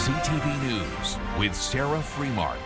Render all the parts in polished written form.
CTV News with Sarah Freemark.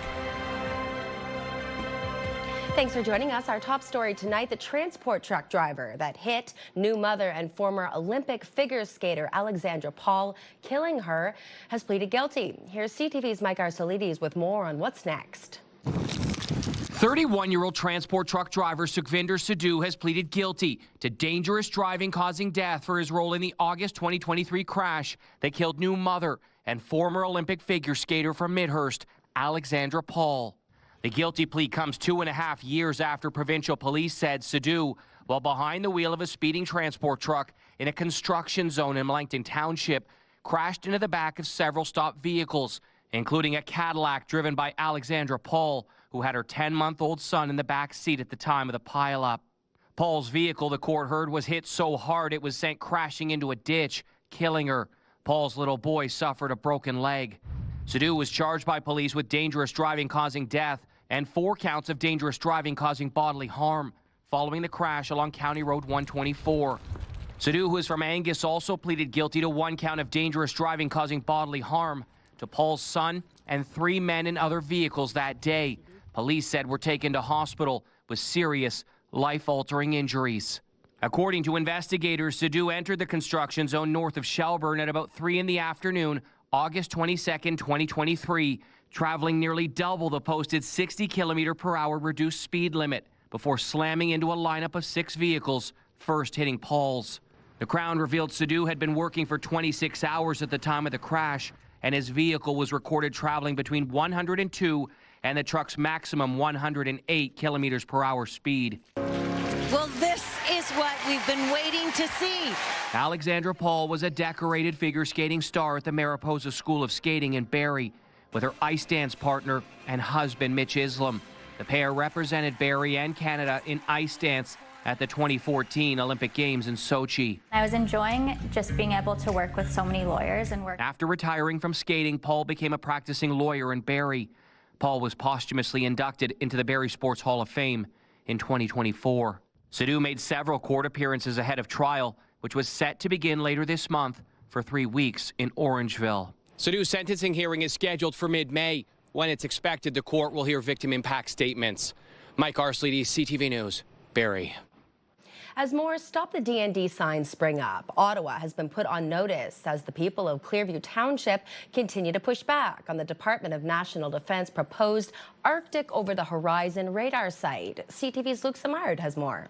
Thanks for joining us. Our top story tonight, the transport truck driver that hit new mother and former Olympic figure skater Alexandra Paul, killing her, has pleaded guilty. Here's CTV's Mike Arsolides with more on what's next. 31-year-old transport truck driver Sukhvinder Sidhu has pleaded guilty to dangerous driving causing death for his role in the August 2023 crash that killed new mother and former Olympic figure skater from Midhurst, Alexandra Paul. The guilty plea comes 2.5 years after provincial police said Sidhu, while behind the wheel of a speeding transport truck in a construction zone in Valentine Township, crashed into the back of several stopped vehicles, including a Cadillac driven by Alexandra Paul, who had her 10-month-old son in the back seat at the time of the pileup. Paul's vehicle, the court heard, was hit so hard it was sent crashing into a ditch, killing her. Paul's little boy suffered a broken leg. Sidhu was charged by police with dangerous driving causing death and 4 counts of dangerous driving causing bodily harm following the crash along County Road 124. Sidhu, who is from Angus, also pleaded guilty to 1 count of dangerous driving causing bodily harm to Paul's son and 3 men in other vehicles that day. Police said were taken to hospital with serious, life-altering injuries. According to investigators, Sidhu entered the construction zone north of Shelburne at about 3 in the afternoon, August 22nd, 2023, traveling nearly double the posted 60-kilometer-per-hour reduced speed limit before slamming into a lineup of 6 vehicles, first hitting Paul's. The Crown revealed Sidhu had been working for 26 hours at the time of the crash, and his vehicle was recorded traveling between 102 and the truck's maximum 108 kilometers per hour speed. Well, this is what we've been waiting to see. Alexandra Paul was a decorated figure skating star at the Mariposa School of Skating in Barrie with her ice dance partner and husband, Mitch Islam. The pair represented Barrie and Canada in ice dance at the 2014 Olympic Games in Sochi. I was enjoying just being able to work with so many lawyers and work. After retiring from skating, Paul became a practicing lawyer in Barrie. Paul was posthumously inducted into the Barrie Sports Hall of Fame in 2024. Sidhu made several court appearances ahead of trial, which was set to begin later this month for 3 weeks in Orangeville. Sidhu's sentencing hearing is scheduled for mid-May. When it's expected, the court will hear victim impact statements. Mike Arsolides, CTV News, Barrie. As more Stop the DND signs spring up, Ottawa has been put on notice as the people of Clearview Township continue to push back on the Department of National Defence proposed Arctic over-the-horizon radar site. CTV's Luke Samard has more.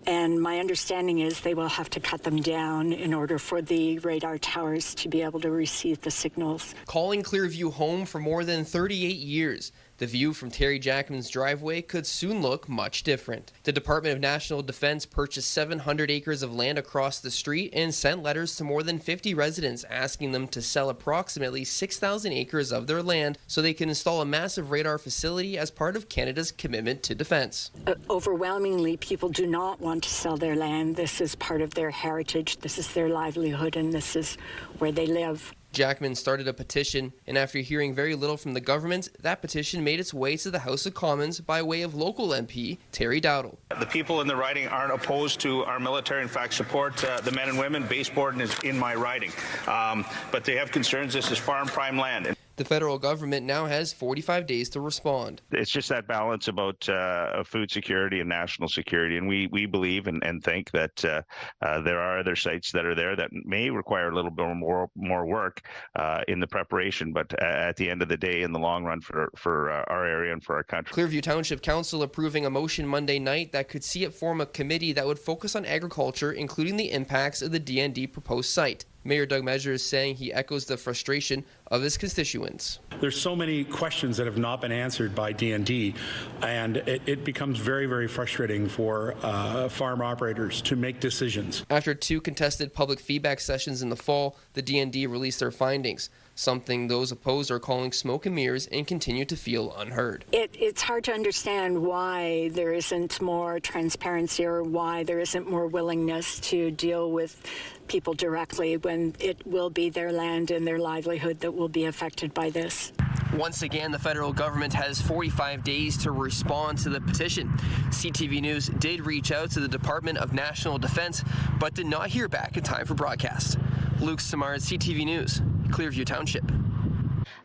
And my understanding is they will have to cut them down in order for the radar towers to be able to receive the signals. Calling Clearview home for more than 38 years, the view from Terry Jackman's driveway could soon look much different. The Department of National Defence purchased 700 acres of land across the street and sent letters to more than 50 residents asking them to sell approximately 6,000 acres of their land so they can install a massive radar facility as part of Canada's commitment to defence. Overwhelmingly, people do not want to sell their land. This is part of their heritage, this is their livelihood, and this is where they live. Jackman started a petition, and after hearing very little from the government, that petition made its way to the House of Commons by way of local MP Terry Dowdle. The people in the riding aren't opposed to our military, in fact support the men and women. Baseboard is in my riding, but they have concerns. This is farm prime land. The federal government now has 45 days to respond. It's just that balance about food security and national security, and we believe and think that there are other sites that are there that may require a little bit more work in the preparation, but at the end of the day, in the long run for our area and for our country. Clearview Township Council approving a motion Monday night that could see it form a committee that would focus on agriculture, including the impacts of the DND proposed site. Mayor Doug Measure is saying he echoes the frustration of his constituents. There's so many questions that have not been answered by DND, and it becomes very, very frustrating for farm operators to make decisions. After 2 contested public feedback sessions in the fall, the DND released their findings, something those opposed are calling smoke and mirrors and continue to feel unheard. It's hard to understand why there isn't more transparency or why there isn't more willingness to deal with people directly when it will be their land and their livelihood that will be affected by this. Once again, the federal government has 45 days to respond to the petition. CTV News did reach out to the Department of National Defence, but did not hear back in time for broadcast. Luke Samard, CTV News, Clearview Township.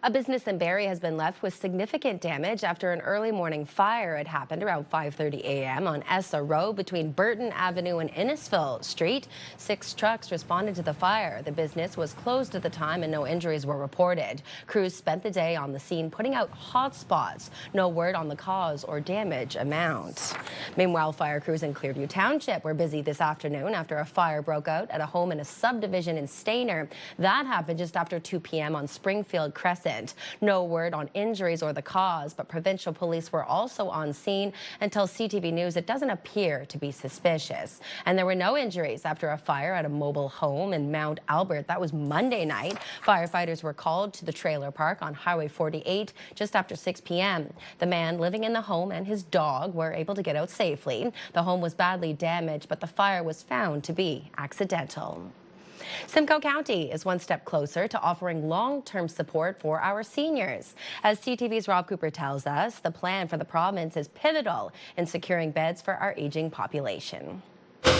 A business in Barrie has been left with significant damage after an early morning fire. It happened around 5:30 a.m. on Essa Road between Burton Avenue and Innisfil Street. 6 trucks responded to the fire. The business was closed at the time and no injuries were reported. Crews spent the day on the scene putting out hot spots. No word on the cause or damage amount. Meanwhile, fire crews in Clearview Township were busy this afternoon after a fire broke out at a home in a subdivision in Stayner. That happened just after 2 p.m. on Springfield Crescent. No word on injuries or the cause, but provincial police were also on scene and tell CTV News it doesn't appear to be suspicious. And there were no injuries after a fire at a mobile home in Mount Albert. That was Monday night. Firefighters were called to the trailer park on Highway 48 just after 6 p.m. The man living in the home and his dog were able to get out safely. The home was badly damaged, but the fire was found to be accidental. Simcoe County is one step closer to offering long-term support for our seniors. As CTV's Rob Cooper tells us, the plan for the province is pivotal in securing beds for our aging population. The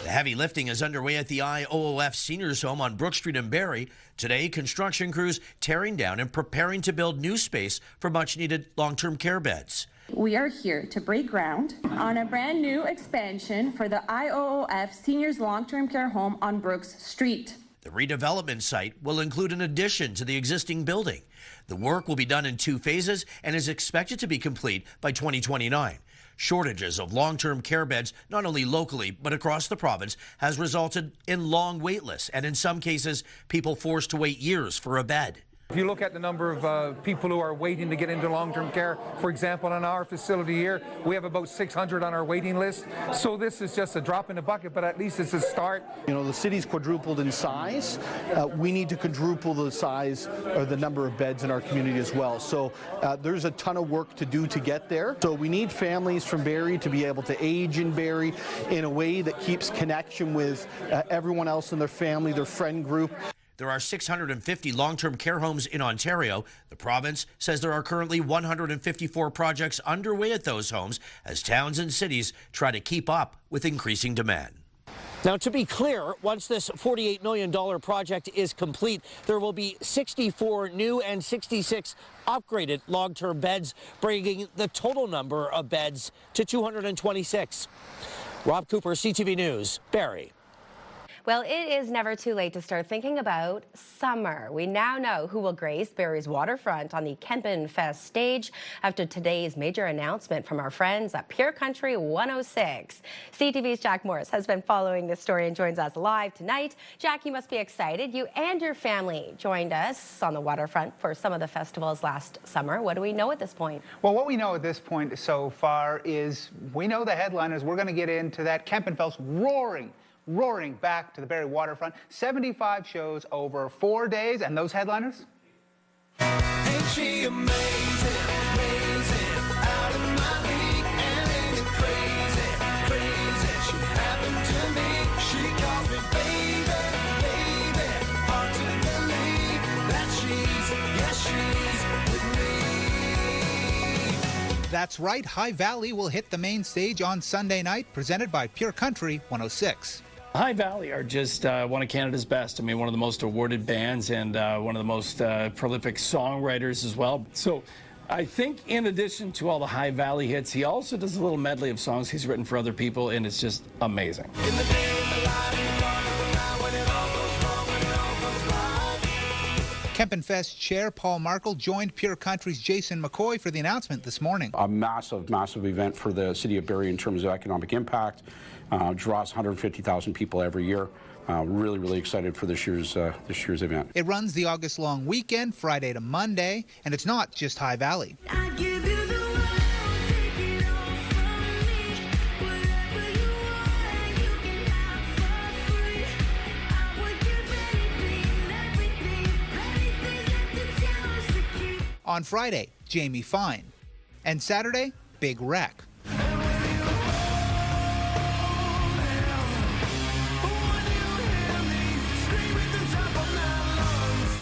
heavy lifting is underway at the IOOF Seniors Home on Brook Street in Barrie. Today, construction crews tearing down and preparing to build new space for much-needed long-term care beds. We are here to break ground on a brand new expansion for the IOOF Seniors Long-Term Care Home on Brooks Street. The redevelopment site will include an addition to the existing building. The work will be done in 2 phases and is expected to be complete by 2029. Shortages of long-term care beds, not only locally but across the province, has resulted in long wait lists and in some cases, people forced to wait years for a bed. If you look at the number of people who are waiting to get into long-term care, for example, in our facility here, we have about 600 on our waiting list. So this is just a drop in the bucket, but at least it's a start. You know, the city's quadrupled in size. We need to quadruple the size or the number of beds in our community as well. So there's a ton of work to do to get there. So we need families from Barrie to be able to age in Barrie in a way that keeps connection with everyone else in their family, their friend group. There are 650 long-term care homes in Ontario. The province says there are currently 154 projects underway at those homes as towns and cities try to keep up with increasing demand. Now, to be clear, once this $48 million project is complete, there will be 64 new and 66 upgraded long-term beds, bringing the total number of beds to 226. Rob Cooper, CTV News, Barrie. Well, it is never too late to start thinking about summer. We now know who will grace Barrie's waterfront on the Kempenfest stage after today's major announcement from our friends at Pure Country 106. CTV's Jack Morris has been following this story and joins us live tonight. Jack, you must be excited. You and your family joined us on the waterfront for some of the festivals last summer. What do we know at this point? Well, what we know at this point so far is we know the headliners. We're going to get into that Kempenfest roaring back to the Barrie waterfront. 75 shows over 4 days, and those headliners? Ain't she amazing, amazing, out of my league, and ain't it crazy, crazy, she happened to me, she calls me baby, baby, hard to believe that she's, yes, she's with me. That's right, High Valley will hit the main stage on Sunday night, presented by Pure Country 106. High Valley are just one of Canada's best. I mean, one of the most awarded bands and one of the most prolific songwriters as well. So I think in addition to all the High Valley hits, he also does a little medley of songs he's written for other people, and it's just amazing. Kempenfest Chair Paul Markle joined Pure Country's Jason McCoy for the announcement this morning. A massive, massive event for the city of Barrie in terms of economic impact. Draws 150,000 people every year. Really, really excited for this year's event. It runs the August-long weekend, Friday to Monday, and it's not just High Valley. On Friday, Jamie Fine. And Saturday, Big Wreck.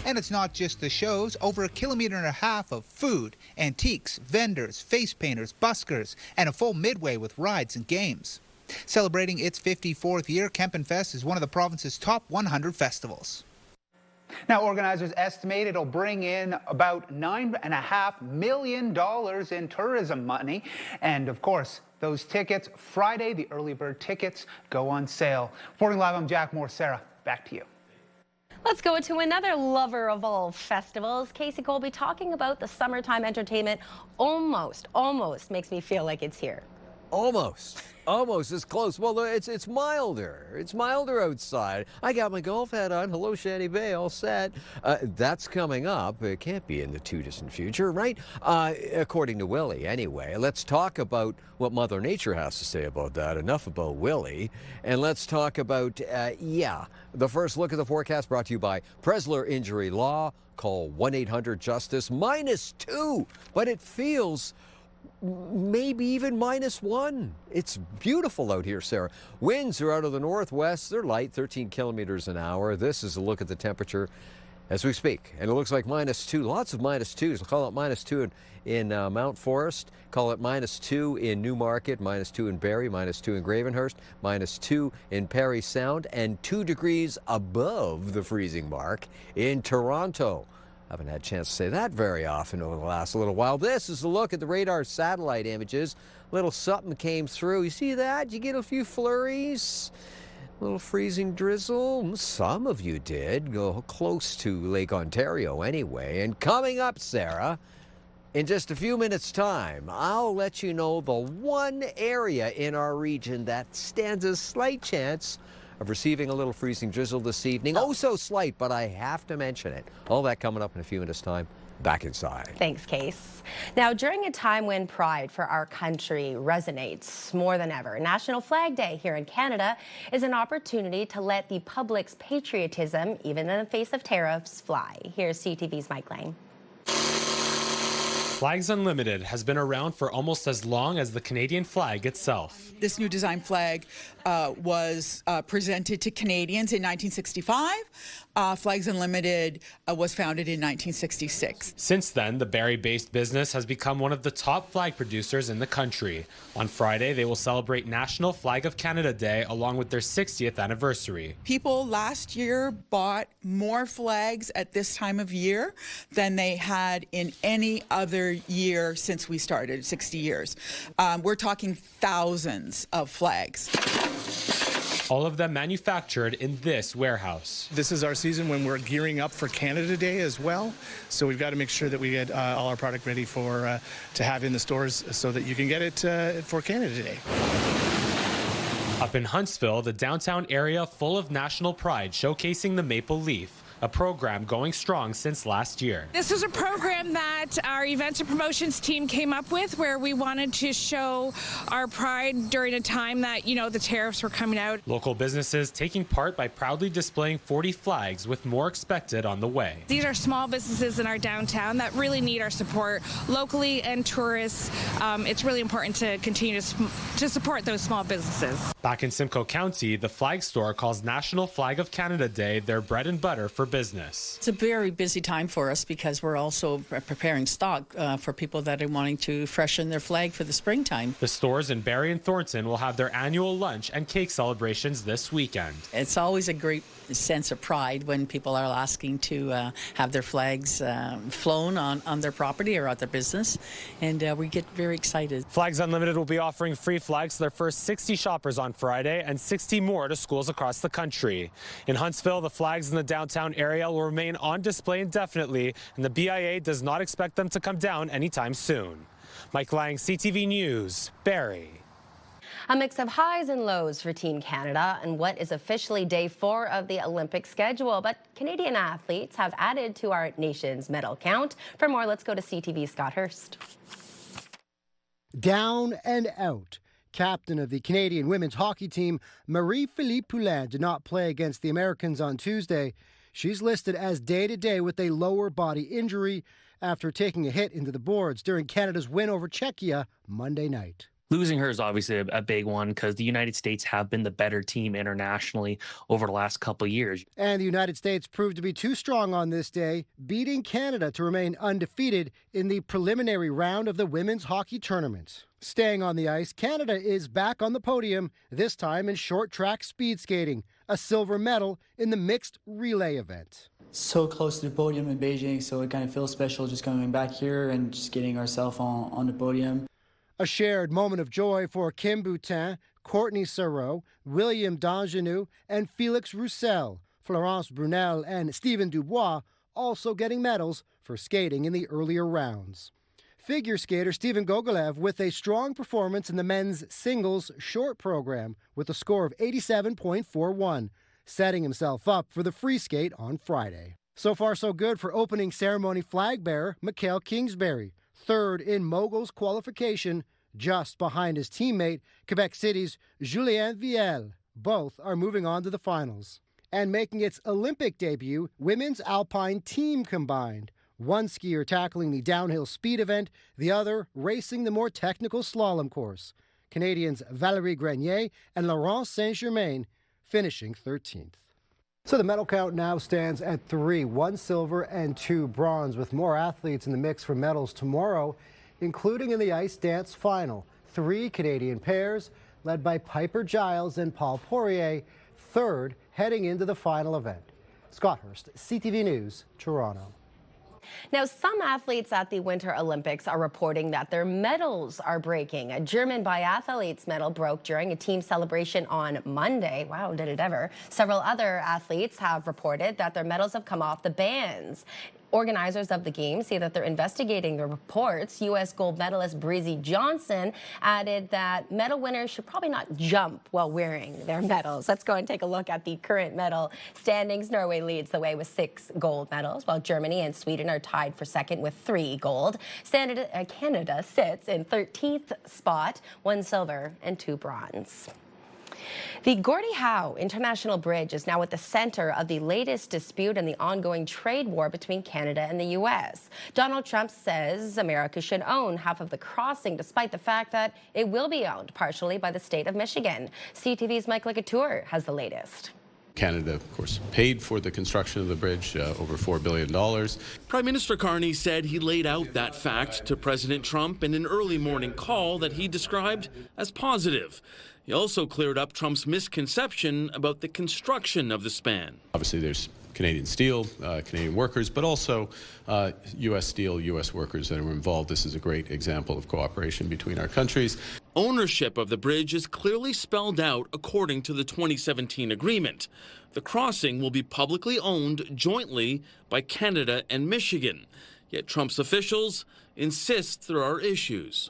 And it's not just the shows. Over 1.5 kilometers of food, antiques, vendors, face painters, buskers, and a full midway with rides and games. Celebrating its 54th year, Kempenfest is one of the province's top 100 festivals. Now, organizers estimate it'll bring in about $9.5 million in tourism money. And of course, those tickets, Friday, the early bird tickets go on sale. Reporting live, I'm Jack Moore. Sarah, back to you. Let's go to another lover of all festivals. Casey Colby talking about the summertime entertainment almost makes me feel like it's here. Almost as close. Well, it's milder. It's milder outside. I got my golf hat on. Hello, Shanty Bay, all set. That's coming up. It can't be in the too distant future, right? According to Willie, anyway. Let's talk about what Mother Nature has to say about that. Enough about Willie. And let's talk about, the first look at the forecast brought to you by Presler Injury Law. Call 1-800-JUSTICE. -2, but it feels maybe even -1. It's beautiful out here, Sarah. Winds are out of the northwest. They're light, 13 kilometers an hour. This is a look at the temperature as we speak. And it looks like -2. Lots of -2s. We'll call it -2 in Mount Forest. Call it -2 in Newmarket, -2 in Barrie, -2 in Gravenhurst, -2 in Parry Sound, and 2 degrees above the freezing mark in Toronto. I haven't had a chance to say that very often over the last little while. This is a look at the radar satellite images. Little something came through. You see that? You get a few flurries? A little freezing drizzle? Some of you did. Go close to Lake Ontario anyway. And coming up, Sarah, in just a few minutes' time, I'll let you know the one area in our region that stands a slight chance of receiving a little freezing drizzle this evening. Oh, so slight, but I have to mention it. All that coming up in a few minutes' time. Back inside. Thanks, Case. Now, during a time when pride for our country resonates more than ever, National Flag Day here in Canada is an opportunity to let the public's patriotism, even in the face of tariffs, fly. Here's CTV's Mike Lang. Flags Unlimited has been around for almost as long as the Canadian flag itself. This new design flag was presented to Canadians in 1965. Flags Unlimited was founded in 1966. Since then, the Barrie-based business has become one of the top flag producers in the country. On Friday, they will celebrate National Flag of Canada Day along with their 60th anniversary. People last year bought more flags at this time of year than they had in any other year since we started, 60 years. We're talking thousands of flags. All of them manufactured in this warehouse. This is our season when we're gearing up for Canada Day as well. So we've got to make sure that we get all our product ready for to have in the stores so that you can get it for Canada Day. Up in Huntsville, the downtown area full of national pride, showcasing the maple leaf. A program going strong since last year. This is a program that our events and promotions team came up with where we wanted to show our pride during a time that, the tariffs were coming out. Local businesses taking part by proudly displaying 40 flags with more expected on the way. These are small businesses in our downtown that really need our support locally and tourists. It's really important to continue to support those small businesses. Back in Simcoe County, the flag store calls National Flag of Canada Day their bread and butter for business. It's a very busy time for us because we're also preparing stock for people that are wanting to freshen their flag for the springtime. The stores in Barrie and Thornton will have their annual lunch and cake celebrations this weekend. It's always a great sense of pride when people are asking to have their flags flown on their property or at their business, and we get very excited. Flags Unlimited will be offering free flags to their first 60 shoppers on Friday and 60 more to schools across the country. In Huntsville, the flags in the downtown area will remain on display indefinitely, and the BIA does not expect them to come down anytime soon. Mike Lang, CTV News, Barrie. A mix of highs and lows for Team Canada and what is officially day 4 of the Olympic schedule. But Canadian athletes have added to our nation's medal count. For more, let's go to CTV's Scott Hurst. Down and out. Captain of the Canadian women's hockey team, Marie-Philippe Poulin, did not play against the Americans on Tuesday. She's listed as day-to-day with a lower body injury after taking a hit into the boards during Canada's win over Czechia Monday night. Losing her is obviously a big one because the United States have been the better team internationally over the last couple of years. And the United States proved to be too strong on this day, beating Canada to remain undefeated in the preliminary round of the women's hockey tournament. Staying on the ice, Canada is back on the podium, this time in short track speed skating, a silver medal in the mixed relay event. so close to the podium in Beijing, so it kind of feels special just coming back here and just getting ourselves on the podium. A shared moment of joy for Kim Boutin, Courtney Sarot, William Dangenou, and Felix Roussel. Florence Brunel and Stephen Dubois also getting medals for skating in the earlier rounds. Figure skater Steven Gogolev with a strong performance in the men's singles short program with a score of 87.41, setting himself up for the free skate on Friday. So far so good for opening ceremony flag bearer Mikhail Kingsbury, third in moguls qualification, just behind his teammate Quebec City's Julien Viel. Both are moving on to the finals. And making its Olympic debut, women's alpine team combined. One skier tackling the downhill speed event, the other racing the more technical slalom course. Canadians Valérie Grenier and Laurence Saint-Germain finishing 13th. So the medal count now stands at 3, 1 silver and 2 bronze, with more athletes in the mix for medals tomorrow, including in the ice dance final. 3 Canadian pairs, led by Piper Giles and Paul Poirier, third heading into the final event. Scott Hurst, CTV News, Toronto. Now, some athletes at the Winter Olympics are reporting that their medals are breaking. A German biathlete's medal broke during a team celebration on Monday. Wow, did it ever. Several other athletes have reported that their medals have come off the bands. Organizers of the Games say that they're investigating the reports. U.S. gold medalist Breezy Johnson added that medal winners should probably not jump while wearing their medals. Let's go and take a look at the current medal standings. Norway leads the way with 6 gold medals, while Germany and Sweden are tied for second with 3 gold. Canada sits in 13th spot, 1 silver and 2 bronze. The Gordie Howe International Bridge is now at the center of the latest dispute in the ongoing trade war between Canada and the U.S. Donald Trump says America should own half of the crossing, despite the fact that it will be owned partially by the state of Michigan. CTV's Mike Licatour has the latest. Canada, of course, paid for the construction of the bridge, over $4 billion. Prime Minister Carney said he laid out that fact to President Trump in an early morning call that he described as positive. He also cleared up Trump's misconception about the construction of the span. Obviously, there's Canadian steel, Canadian workers, but also U.S. steel, U.S. workers that are involved. This is a great example of cooperation between our countries. Ownership of the bridge is clearly spelled out according to the 2017 agreement. The crossing will be publicly owned jointly by Canada and Michigan. Yet Trump's officials insist there are issues.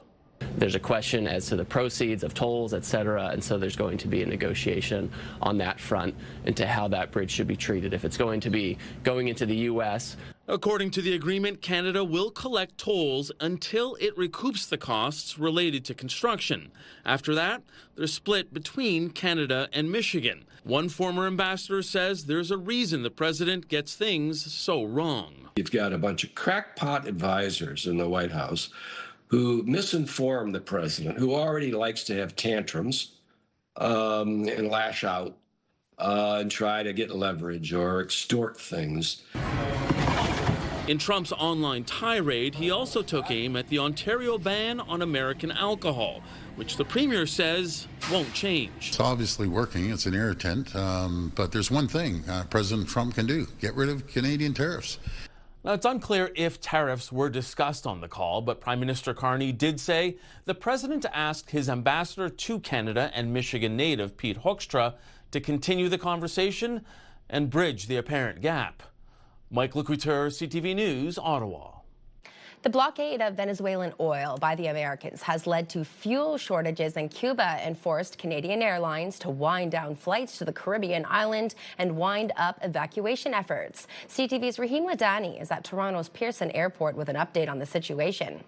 There's a question as to the proceeds of tolls, et cetera, and so there's going to be a negotiation on that front into how that bridge should be treated. If it's going to be going into the U.S. According to the agreement, Canada will collect tolls until it recoups the costs related to construction. After that, they're split between Canada and Michigan. One former ambassador says there's a reason the president gets things so wrong. You've got a bunch of crackpot advisors in the White House who misinform the president, who already likes to have tantrums and lash out and try to get leverage or extort things. In Trump's online tirade, he also took aim at the Ontario ban on American alcohol, which the premier says won't change. It's obviously working. It's an irritant. But there's one thing President Trump can do: get rid of Canadian tariffs. Now, it's unclear if tariffs were discussed on the call, but Prime Minister Carney did say the president asked his ambassador to Canada and Michigan native Pete Hoekstra to continue the conversation and bridge the apparent gap. Mike Licouteur, CTV News, Ottawa. The blockade of Venezuelan oil by the Americans has led to fuel shortages in Cuba and forced Canadian Airlines to wind down flights to the Caribbean island and wind up evacuation efforts. CTV's Rahim Ladani is at Toronto's Pearson Airport with an update on the situation.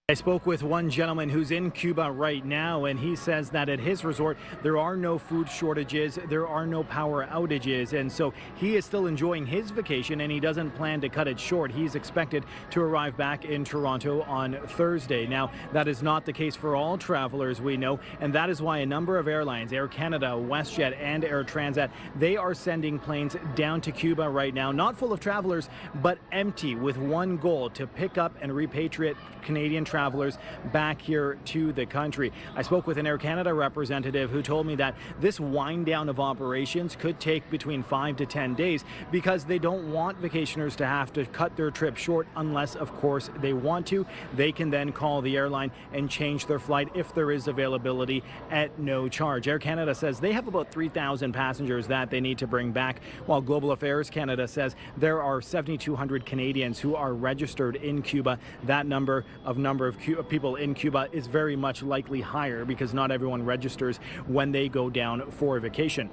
I spoke with one gentleman who's in Cuba right now, and he says that at his resort there are no food shortages, there are no power outages, and so he is still enjoying his vacation and he doesn't plan to cut it short. He's expected to arrive back in Toronto on Thursday. Now, that is not the case for all travelers, we know, and that is why a number of airlines, Air Canada, WestJet, and Air Transat, they are sending planes down to Cuba right now, not full of travelers, but empty, with one goal: to pick up and repatriate Canadian travelers back here to the country. I spoke with an Air Canada representative who told me that this wind down of operations could take between 5 to 10 days because they don't want vacationers to have to cut their trip short unless, of course, they want to. They can then call the airline and change their flight if there is availability at no charge. Air Canada says they have about 3,000 passengers that they need to bring back, while Global Affairs Canada says there are 7,200 Canadians who are registered in Cuba. That number of people in Cuba is very much likely higher because not everyone registers when they go down for a vacation.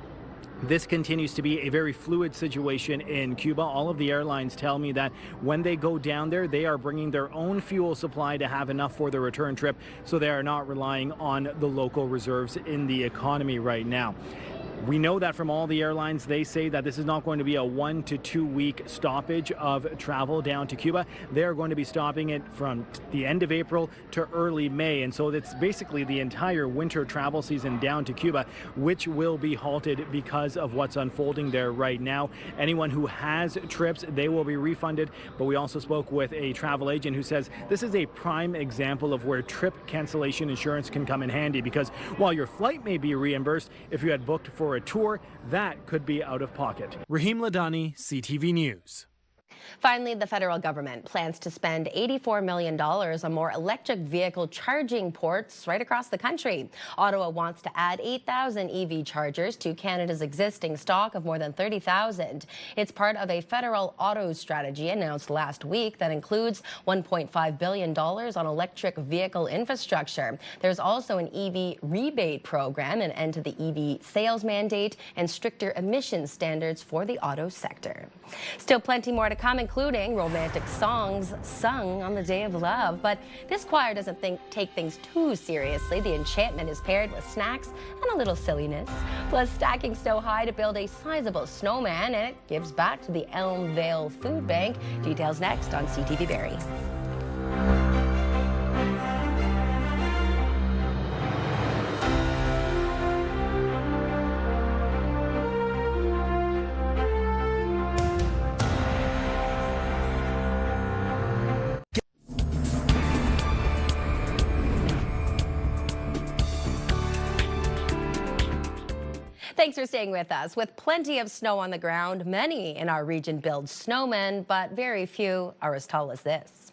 This continues to be a very fluid situation in Cuba. All of the airlines tell me that when they go down there, they are bringing their own fuel supply to have enough for the return trip, so they are not relying on the local reserves in the economy right now. We know that from all the airlines, they say that this is not going to be a 1 to 2 week stoppage of travel down to Cuba. They're going to be stopping it from the end of April to early May. And so it's basically the entire winter travel season down to Cuba, which will be halted because of what's unfolding there right now. Anyone who has trips, they will be refunded. But we also spoke with a travel agent who says this is a prime example of where trip cancellation insurance can come in handy, because while your flight may be reimbursed, if you had booked for a tour, that could be out of pocket. Rahim Ladani, CTV News. Finally, the federal government plans to spend $84 million on more electric vehicle charging ports right across the country. Ottawa wants to add 8,000 EV chargers to Canada's existing stock of more than 30,000. It's part of a federal auto strategy announced last week that includes $1.5 billion on electric vehicle infrastructure. There's also an EV rebate program, an end to the EV sales mandate, and stricter emissions standards for the auto sector. Still plenty more to come, including romantic songs sung on the Day of Love. But this choir doesn't take things too seriously. The enchantment is paired with snacks and a little silliness, plus stacking snow high to build a sizable snowman, and it gives back to the Elmvale Food Bank. Details next on CTV Barrie. Thanks for staying with us. With plenty of snow on the ground, many in our region build snowmen, but very few are as tall as this.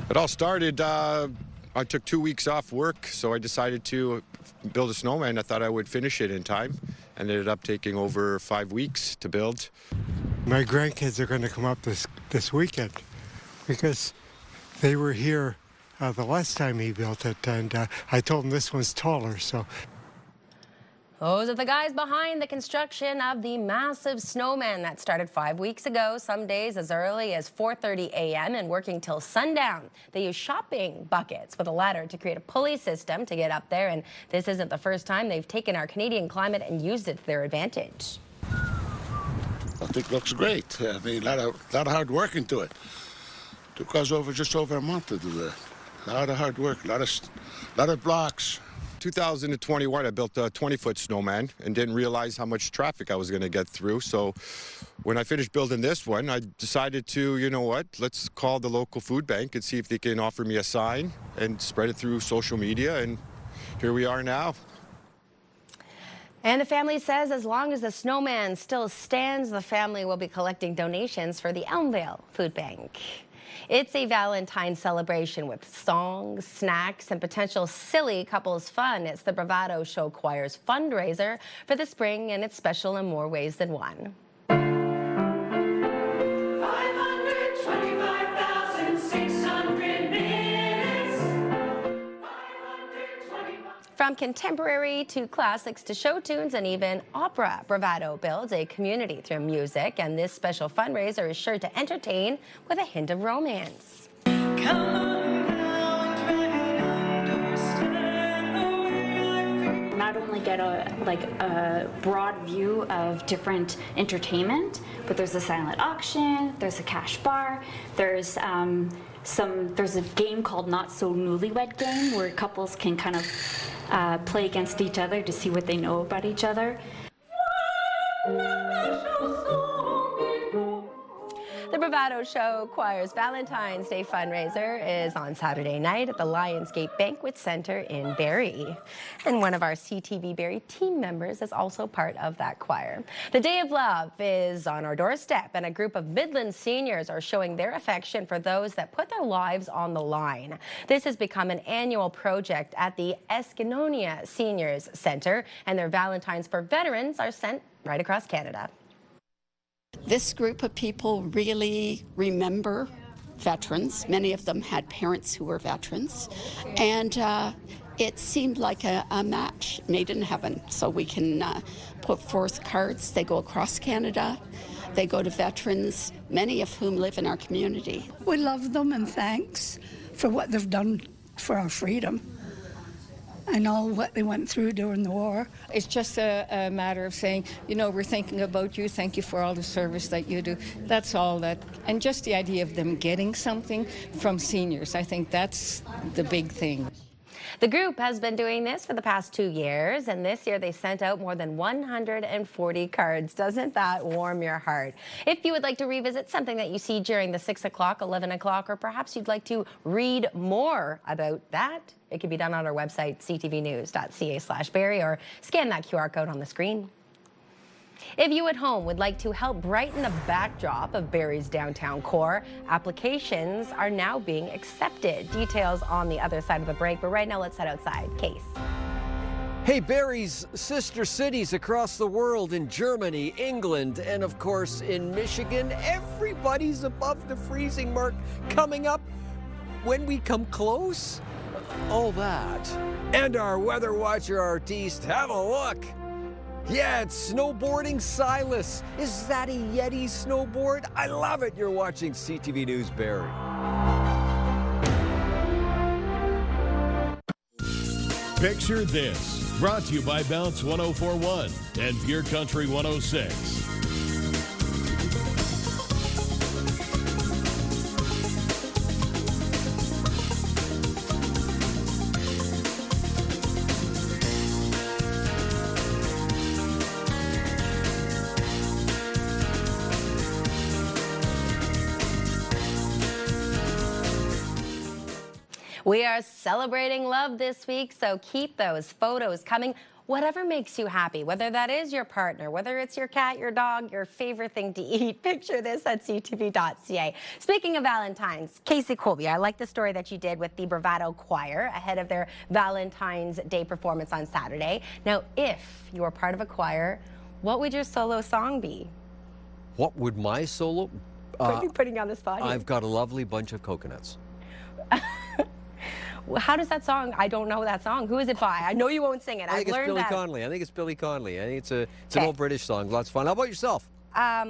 It all started, I took 2 weeks off work, so I decided to build a snowman. I thought I would finish it in time, and ended up taking over 5 weeks to build. My grandkids are going to come up this weekend because they were here the last time he built it, and I told them this one's taller, so. Those are the guys behind the construction of the massive snowman that started 5 weeks ago, some days as early as 4:30 a.m. and working till sundown. They use shopping buckets with a ladder to create a pulley system to get up there, and this isn't the first time they've taken our Canadian climate and used it to their advantage. I think it looks great. I mean, a lot of hard work into it. Took us just over a month to do that. A lot of hard work, a lot of blocks. 2021, I built a 20-foot snowman and didn't realize how much traffic I was going to get through. So when I finished building this one, I decided to, you know what, let's call the local food bank and see if they can offer me a sign and spread it through social media. And here we are now. And the family says as long as the snowman still stands, the family will be collecting donations for the Elmvale Food Bank. It's a Valentine celebration with songs, snacks, and potential silly couples fun. It's the Bravado Show Choir's fundraiser for the spring, and it's special in more ways than one. From contemporary to classics to show tunes and even opera, Bravado builds a community through music, and this special fundraiser is sure to entertain with a hint of romance. Not only get a broad view of different entertainment, but there's a silent auction, there's a cash bar, there's a game called Not So Newlywed Game where couples can kind of play against each other to see what they know about each other. The The Bravado Show Choir's Valentine's Day fundraiser is on Saturday night at the Lionsgate Banquet Center in Barrie. And one of our CTV Barrie team members is also part of that choir. The Day of Love is on our doorstep, and a group of Midland seniors are showing their affection for those that put their lives on the line. This has become an annual project at the Escanonia Seniors Center, and their Valentines for veterans are sent right across Canada. This group of people really remember veterans. Many of them had parents who were veterans, and it seemed like a match made in heaven. So we can put forth cards. They go across Canada. They go to veterans, many of whom live in our community. We love them, and thanks for what they've done for our freedom and all what they went through during the war. It's just a matter of saying, you know, we're thinking about you. Thank you for all the service that you do. That's all that. And just the idea of them getting something from seniors, I think that's the big thing. The group has been doing this for the past 2 years, and this year they sent out more than 140 cards. Doesn't that warm your heart? If you would like to revisit something that you see during the 6 o'clock, 11 o'clock, or perhaps you'd like to read more about that, it can be done on our website, ctvnews.ca/Barrie, or scan that QR code on the screen. If you at home would like to help brighten the backdrop of Barrie's downtown core, applications are now being accepted. Details on the other side of the break, but right now let's head outside. Case. Hey, Barrie's sister cities across the world, in Germany, England, and of course in Michigan, everybody's above the freezing mark. Coming up, when we come close, all that. And our weather watcher artiste, have a look. Yeah, it's snowboarding Silas. Is that a Yeti snowboard? I love it. You're watching CTV News Barrie. Picture this. Brought to you by Bounce 1041 and Pure Country 106. We are celebrating love this week, so keep those photos coming. Whatever makes you happy, whether that is your partner, whether it's your cat, your dog, your favorite thing to eat, picture this at ctv.ca. Speaking of Valentine's, Casey Colby, I like the story that you did with the Bravado Choir ahead of their Valentine's Day performance on Saturday. Now, if you were part of a choir, what would your solo song be? What would my solo? Putting you on the spot here. I've got a lovely bunch of coconuts. How does that song? I don't know that song. Who is it by? I know you won't sing it. I think it's Billy Connolly. I think it's Billy Connolly. I think it's an old British song. Lots of fun. How about yourself? I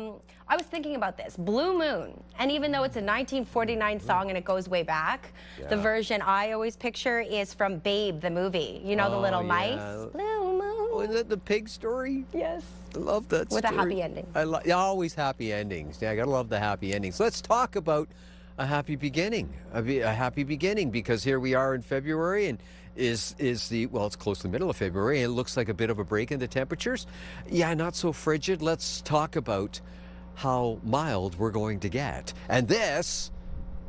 was thinking about this. Blue Moon. And even though it's a 1949 song and it goes way back, the version I always picture is from Babe, the movie. You know, the little mice? Blue Moon. Oh, is that the pig story? Yes. I love that With story. a happy ending. Always happy endings. Yeah, I gotta love the happy endings. Let's talk about a happy beginning. A happy beginning, because here we are in February, and it's close to the middle of February, and it looks like a bit of a break in the temperatures. Yeah, not so frigid. Let's talk about how mild we're going to get. And this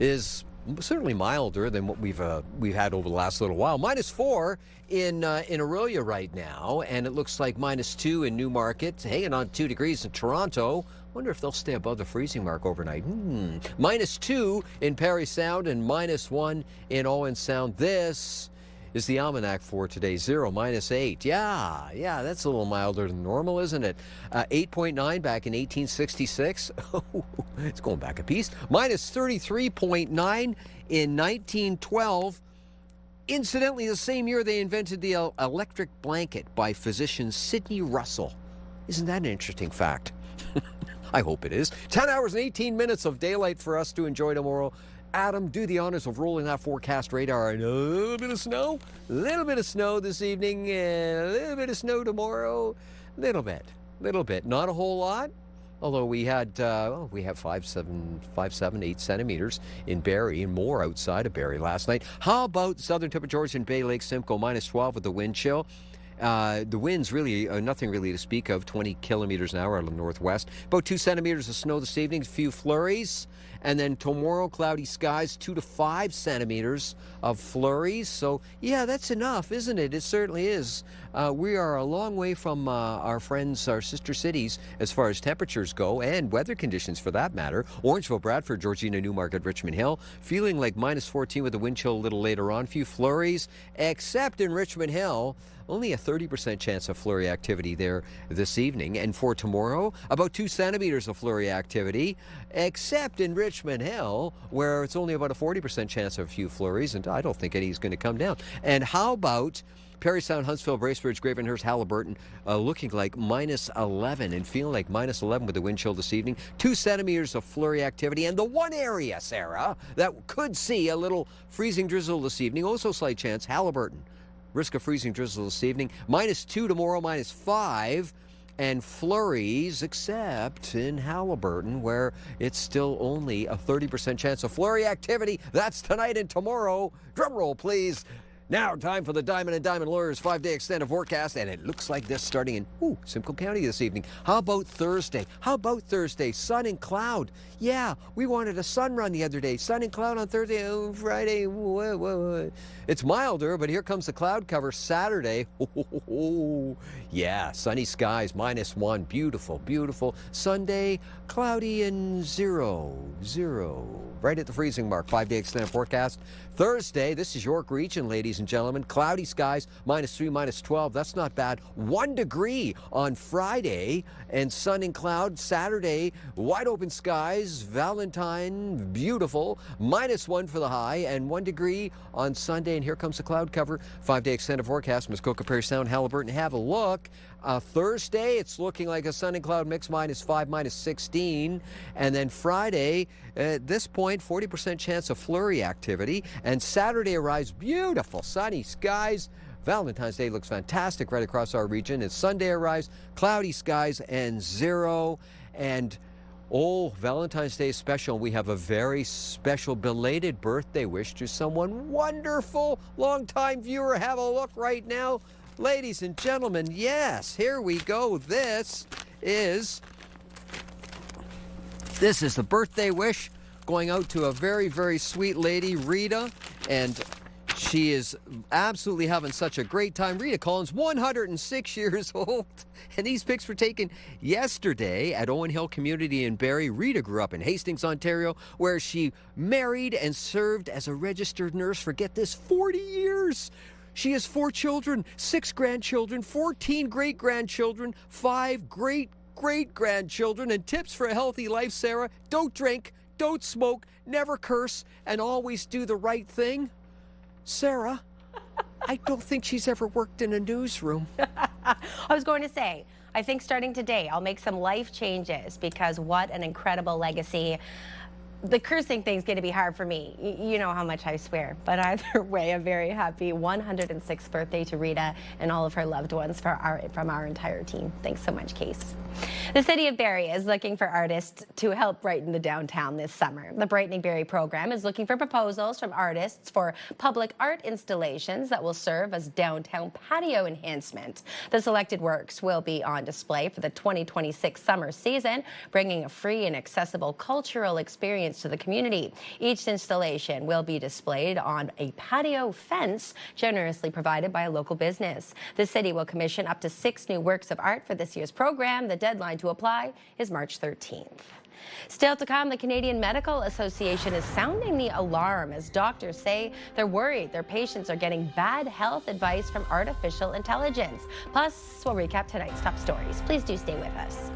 is certainly milder than what we've had over the last little while. -4 in Aurelia right now, and it looks like -2 in Newmarket, hanging on 2 degrees in Toronto. Wonder if they'll stay above the freezing mark overnight. -2 in Parry Sound and -1 in Owen Sound. This is the almanac for today. 0, -8. Yeah, that's a little milder than normal, isn't it? 8.9 back in 1866. It's going back a piece. -33.9 in 1912. Incidentally, the same year they invented the electric blanket by physician Sidney Russell. Isn't that an interesting fact? I hope it is. 10 hours and 18 minutes of daylight for us to enjoy tomorrow. Adam, do the honors of rolling that forecast radar. And a little bit of snow. A little bit of snow this evening. And a little bit of snow tomorrow. Little bit. Not a whole lot. Although we have 5, 7, 8 centimeters in Barrie and more outside of Barrie last night. How about Southern Tip of Georgian Bay Lake Simcoe? -12 with the wind chill. The winds really, nothing really to speak of, 20 kilometers an hour out of the northwest. About 2 centimeters of snow this evening, a few flurries. And then tomorrow, cloudy skies, 2 to 5 centimeters of flurries. So, yeah, that's enough, isn't it? It certainly is. We are a long way from our friends, our sister cities, as far as temperatures go, and weather conditions for that matter. Orangeville, Bradford, Georgina, Newmarket, Richmond Hill, feeling like minus 14 with a wind chill a little later on. Few flurries, except in Richmond Hill. Only a 30% chance of flurry activity there this evening. And for tomorrow, about 2 centimeters of flurry activity, except in Richmond Hill, where it's only about a 40% chance of a few flurries, and I don't think any's going to come down. And how about Parry Sound, Huntsville, Bracebridge, Gravenhurst, Haliburton, looking like minus 11 and feeling like minus 11 with the wind chill this evening. 2 centimeters of flurry activity. And the one area, Sarah, that could see a little freezing drizzle this evening, also slight chance, Haliburton. Risk of freezing drizzle this evening. Minus 2 tomorrow, minus 5. And flurries, except in Haliburton, where it's still only a 30% chance of flurry activity. That's tonight and tomorrow. Drum roll, please. Now, time for the Diamond and Diamond Lawyers 5-day extended forecast, and it looks like this starting in Simcoe County this evening. How about Thursday? Sun and cloud. Yeah, we wanted a sun run the other day. Sun and cloud on Thursday. Oh, Friday. It's milder, but here comes the cloud cover. Saturday. Yeah, sunny skies, minus 1. Beautiful, beautiful. Sunday, cloudy and 0. Right at the freezing mark. 5-day extended forecast. Thursday, this is York Region, ladies and gentlemen. Cloudy skies, minus 3, minus 12. That's not bad. 1 degree on Friday, and sun and cloud. Saturday, wide open skies. Valentine, beautiful. Minus 1 for the high, and 1 degree on Sunday. And here comes the cloud cover. 5-day extended forecast. Muskoka, Parry Sound, Haliburton. Have a look. Thursday, it's looking like a sun and cloud mix, minus 5, minus 16. And then Friday, at this point, 40% chance of flurry activity. And Saturday arrives beautiful sunny skies. Valentine's Day looks fantastic right across our region. And Sunday arrives cloudy skies and 0. And Valentine's Day is special. We have a very special belated birthday wish to someone wonderful. Longtime viewer, have a look right now. Ladies and gentlemen, yes, here we go. This is the birthday wish going out to a very, very sweet lady, Rita, and she is absolutely having such a great time. Rita Collins, 106 years old, and these pics were taken yesterday at Owen Hill Community in Barrie. Rita grew up in Hastings, Ontario, where she married and served as a registered nurse for, get this, 40 years. She has 4 children, 6 grandchildren, 14 great-grandchildren, 5 great-great-grandchildren, and tips for a healthy life, Sarah. Don't drink, don't smoke, never curse, and always do the right thing. Sarah, I don't think she's ever worked in a newsroom. I was going to say, I think starting today, I'll make some life changes, because what an incredible legacy. The cursing thing's going to be hard for me. You know how much I swear. But either way, a very happy 106th birthday to Rita and all of her loved ones from our entire team. Thanks so much, Case. The City of Barrie is looking for artists to help brighten the downtown this summer. The Brightening Barrie program is looking for proposals from artists for public art installations that will serve as downtown patio enhancement. The selected works will be on display for the 2026 summer season, bringing a free and accessible cultural experience to the community. Each installation will be displayed on a patio fence generously provided by a local business. The city will commission up to 6 new works of art for this year's program. The deadline to apply is March 13th. Still to come, the Canadian Medical Association is sounding the alarm as doctors say they're worried their patients are getting bad health advice from artificial intelligence. Plus, we'll recap tonight's top stories. Please do stay with us.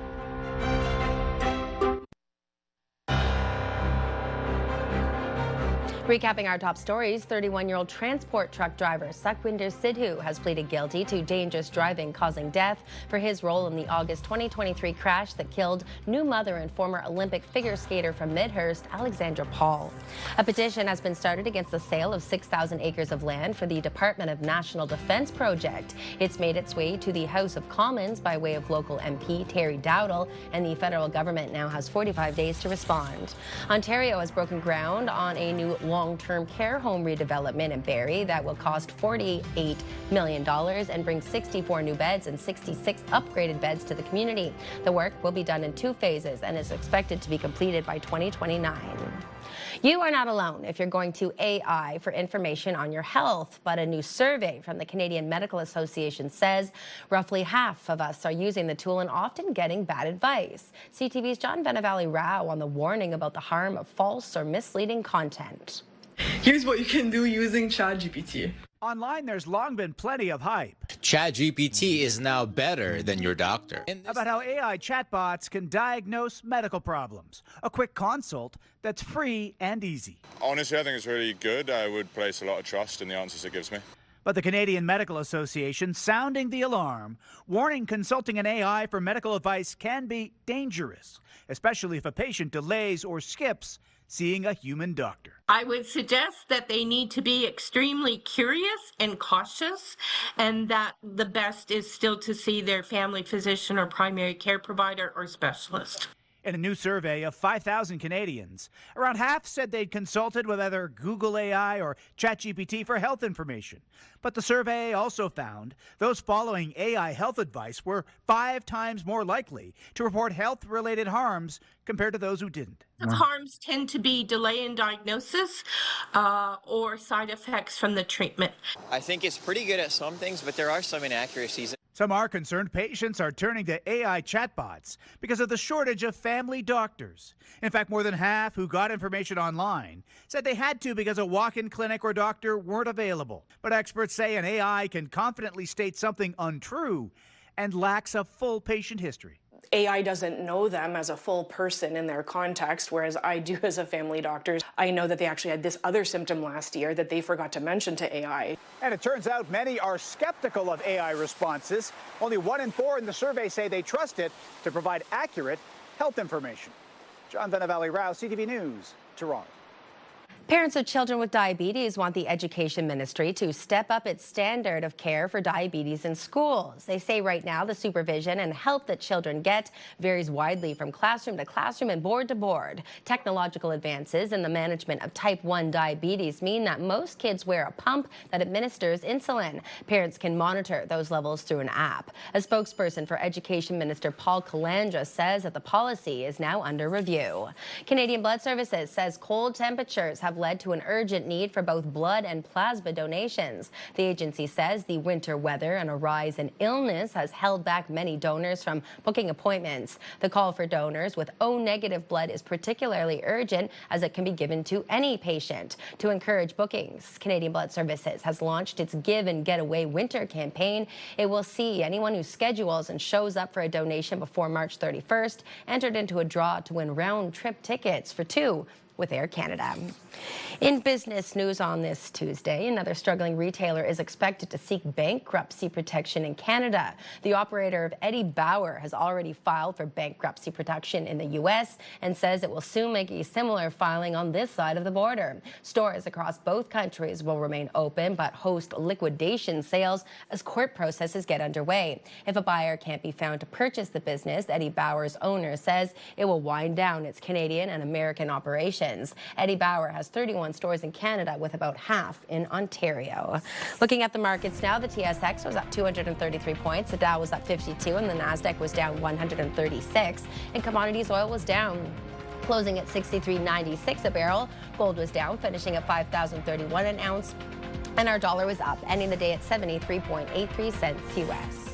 Recapping our top stories, 31-year-old transport truck driver Sukhwinder Sidhu has pleaded guilty to dangerous driving causing death for his role in the August 2023 crash that killed new mother and former Olympic figure skater from Midhurst, Alexandra Paul. A petition has been started against the sale of 6,000 acres of land for the Department of National Defence project. It's made its way to the House of Commons by way of local MP Terry Dowdle, and the federal government now has 45 days to respond. Ontario has broken ground on a new long long-term care home redevelopment in Barrie that will cost $48 million and bring 64 new beds and 66 upgraded beds to the community. The work will be done in 2 phases and is expected to be completed by 2029. You are not alone if you're going to AI for information on your health, but a new survey from the Canadian Medical Association says roughly half of us are using the tool and often getting bad advice. CTV's John Venevalley-Rao on the warning about the harm of false or misleading content. Here's what you can do using ChatGPT. Online, there's long been plenty of hype. ChatGPT is now better than your doctor. About how AI chatbots can diagnose medical problems. A quick consult that's free and easy. Honestly, I think it's really good. I would place a lot of trust in the answers it gives me. But the Canadian Medical Association sounding the alarm, warning consulting an AI for medical advice can be dangerous, especially if a patient delays or skips seeing a human doctor. I would suggest that they need to be extremely curious and cautious, and that the best is still to see their family physician or primary care provider or specialist. In a new survey of 5,000 Canadians, around half said they'd consulted with either Google AI or ChatGPT for health information. But the survey also found those following AI health advice were 5 times more likely to report health-related harms compared to those who didn't. The harms tend to be delay in diagnosis or side effects from the treatment. I think it's pretty good at some things, but there are some inaccuracies. Some are concerned patients are turning to AI chatbots because of the shortage of family doctors. In fact, more than half who got information online said they had to because a walk-in clinic or doctor weren't available. But experts say an AI can confidently state something untrue and lacks a full patient history. AI doesn't know them as a full person in their context, whereas I do as a family doctor. I know that they actually had this other symptom last year that they forgot to mention to AI. And it turns out many are skeptical of AI responses. Only 1 in 4 in the survey say they trust it to provide accurate health information. John Venevalley-Rao, CTV News, Toronto. Parents of children with diabetes want the Education Ministry to step up its standard of care for diabetes in schools. They say right now the supervision and help that children get varies widely from classroom to classroom and board to board. Technological advances in the management of type 1 diabetes mean that most kids wear a pump that administers insulin. Parents can monitor those levels through an app. A spokesperson for Education Minister Paul Calandra says that the policy is now under review. Canadian Blood Services says cold temperatures have led to an urgent need for both blood and plasma donations. The agency says the winter weather and a rise in illness has held back many donors from booking appointments. The call for donors with O-negative blood is particularly urgent as it can be given to any patient. To encourage bookings, Canadian Blood Services has launched its Give and Get Away winter campaign. It will see anyone who schedules and shows up for a donation before March 31st entered into a draw to win round-trip tickets for 2 with Air Canada. In business news on this Tuesday, another struggling retailer is expected to seek bankruptcy protection in Canada. The operator of Eddie Bauer has already filed for bankruptcy protection in the U.S. and says it will soon make a similar filing on this side of the border. Stores across both countries will remain open but host liquidation sales as court processes get underway. If a buyer can't be found to purchase the business, Eddie Bauer's owner says it will wind down its Canadian and American operations. Eddie Bauer has 31 stores in Canada with about half in Ontario. Looking at the markets now, the TSX was up 233 points, the Dow was up 52, and the Nasdaq was down 136. And commodities oil was down, closing at $63.96 a barrel. Gold was down, finishing at $5,031 an ounce. And our dollar was up, ending the day at 73.83 cents U.S.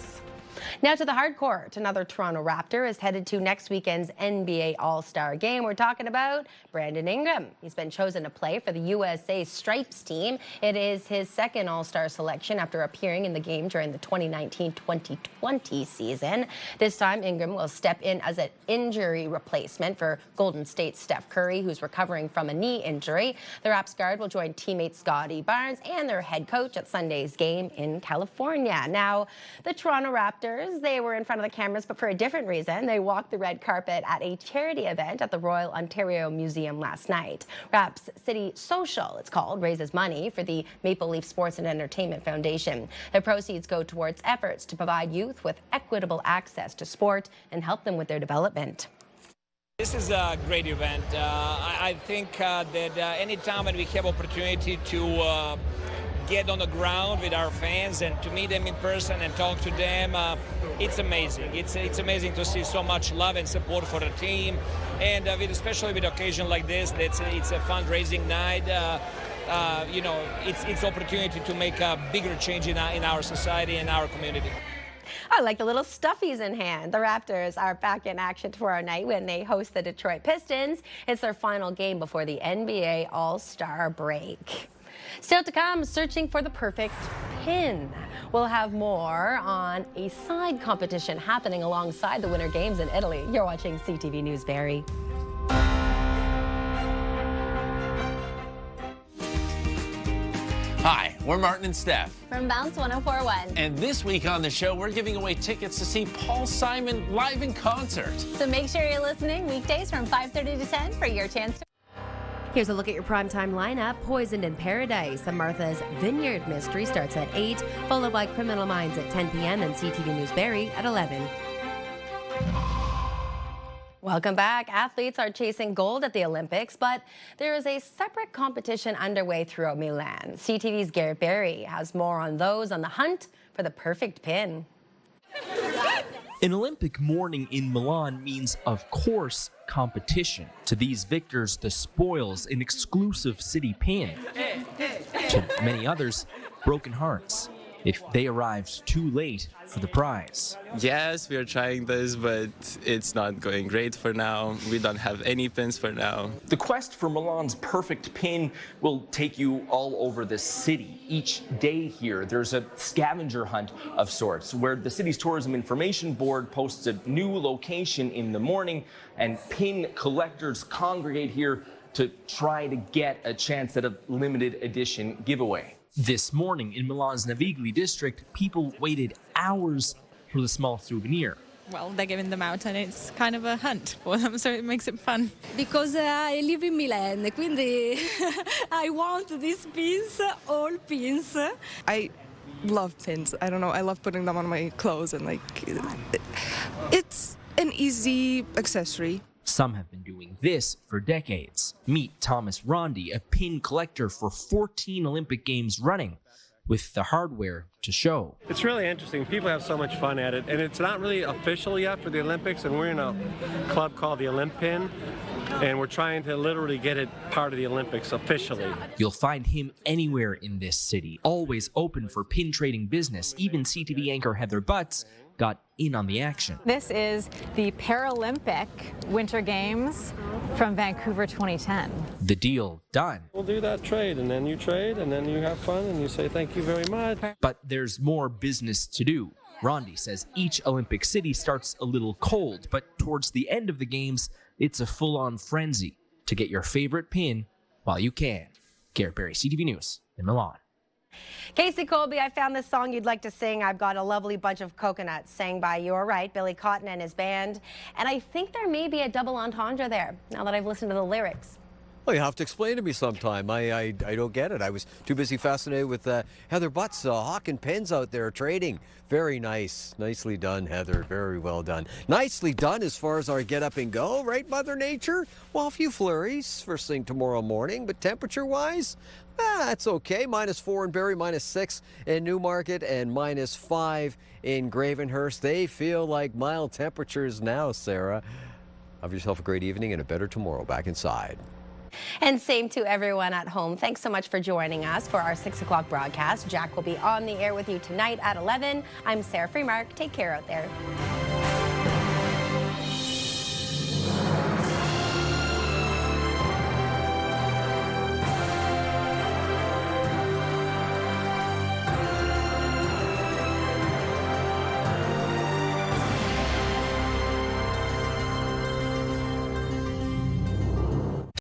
Now to the hard court. Another Toronto Raptor is headed to next weekend's NBA All-Star game. We're talking about Brandon Ingram. He's been chosen to play for the USA Stripes team. It is his second All-Star selection after appearing in the game during the 2019-2020 season. This time, Ingram will step in as an injury replacement for Golden State's Steph Curry, who's recovering from a knee injury. The Raps guard will join teammate Scotty Barnes and their head coach at Sunday's game in California. Now, the Toronto Raptors, they were in front of the cameras, but for a different reason. They walked the red carpet at a charity event at the Royal Ontario Museum last night. Raps City Social, it's called, raises money for the Maple Leaf Sports and Entertainment Foundation. The proceeds go towards efforts to provide youth with equitable access to sport and help them with their development. This is a great event. I think that any time when we have opportunity to get on the ground with our fans and to meet them in person and talk to them, it's amazing. It's amazing to see so much love and support for the team, and especially with occasion like this, it's a fundraising night. You know, it's opportunity to make a bigger change in our society and our community. I like the little stuffies in hand. The Raptors are back in action tomorrow night when they host the Detroit Pistons. It's their final game before the NBA All-Star break. Still to come, searching for the perfect pin. We'll have more on a side competition happening alongside the Winter Games in Italy. You're watching CTV News Barrie. Hi, we're Martin and Steph. From Bounce 1041. And this week on the show, we're giving away tickets to see Paul Simon live in concert. So make sure you're listening weekdays from 5:30 to 10 for your chance to... Here's a look at your primetime lineup. Poisoned in Paradise, a Martha's Vineyard mystery starts at 8, followed by Criminal Minds at 10 p.m. and CTV News Barrie at 11. Welcome back. Athletes are chasing gold at the Olympics, but there is a separate competition underway throughout Milan. CTV's Garrett Barry has more on those on the hunt for the perfect pin. An Olympic morning in Milan means, of course, competition. To these victors, the spoils, an exclusive city pin. To many others, broken hearts if they arrived too late for the prize. Yes, we are trying this, but it's not going great for now. We don't have any pins for now. The quest for Milan's perfect pin will take you all over the city. Each day here, there's a scavenger hunt of sorts where the city's tourism information board posts a new location in the morning, and pin collectors congregate here to try to get a chance at a limited edition giveaway. This morning in Milan's Navigli district, people waited hours for the small souvenir. Well, they're giving them out and it's kind of a hunt for them, so it makes it fun. Because I live in Milan, quindi I want these pins, all pins. I love pins. I don't know, I love putting them on my clothes and it's an easy accessory. Some have been doing this for decades. Meet Thomas Rondi, a pin collector for 14 Olympic Games running, with the hardware to show. It's really interesting. People have so much fun at it, and it's not really official yet for the Olympics, and we're in a club called the Olympin, and we're trying to literally get it part of the Olympics officially. You'll find him anywhere in this city, always open for pin trading business. Even CTV anchor Heather Butts got in on the action. This is the Paralympic Winter Games from Vancouver 2010. The deal done. We'll do that trade, and then you trade, and then you have fun, and you say thank you very much. But there's more business to do. Rondi says each Olympic city starts a little cold, but towards the end of the games, it's a full-on frenzy to get your favorite pin while you can. Garrett Barry, CTV News in Milan. Casey Colby, I found this song you'd like to sing. I've got a lovely bunch of coconuts, sang by, you're right, Billy Cotton and his band. And I think there may be a double entendre there, now that I've listened to the lyrics. Well, you have to explain to me sometime. I don't get it. I was too busy fascinated with Heather Butts hawking pens out there trading. Very nice. Nicely done, Heather. Very well done. Nicely done as far as our get up and go, right, Mother Nature? Well, a few flurries first thing tomorrow morning, but temperature-wise, that's okay. -4 in Barrie, -6 in Newmarket, and -5 in Gravenhurst. They feel like mild temperatures now, Sarah. Have yourself a great evening and a better tomorrow back inside. And same to everyone at home. Thanks so much for joining us for our 6 o'clock broadcast. Jack will be on the air with you tonight at 11. I'm Sarah Freemark. Take care out there.